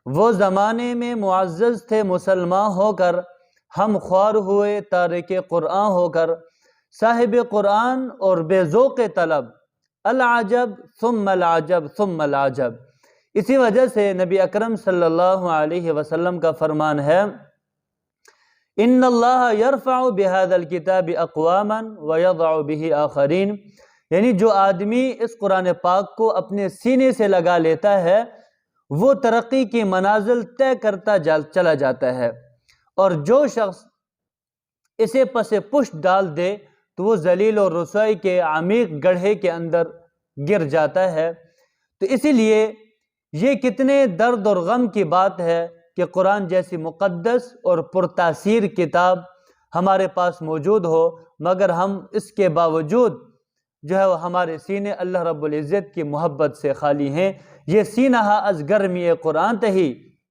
وہ زمانے میں معزز تھے مسلمان ہو کر، ہم خوار ہوئے تارک قرآن ہو کر، صاحب قرآن اور بے ذوق طلب، العجب ثم العجب ثم العجب۔ اسی وجہ سے نبی اکرم صلی اللہ علیہ وسلم کا فرمان ہے، ان اللہ یرفع بہذا الکتاب اقواما ویضع بہ آخرین، یعنی جو آدمی اس قرآن پاک کو اپنے سینے سے لگا لیتا ہے وہ ترقی کی منازل طے کرتا چلا جاتا ہے، اور جو شخص اسے پس پشت ڈال دے تو وہ ذلیل اور رسوائی کے عمیق گڑھے کے اندر گر جاتا ہے۔ تو اسی لیے یہ کتنے درد اور غم کی بات ہے کہ قرآن جیسی مقدس اور پرتاثیر کتاب ہمارے پاس موجود ہو، مگر ہم اس کے باوجود جو ہے وہ ہمارے سینے اللہ رب العزت کی محبت سے خالی ہیں۔ یہ سینہ از گرمی قرآن تہی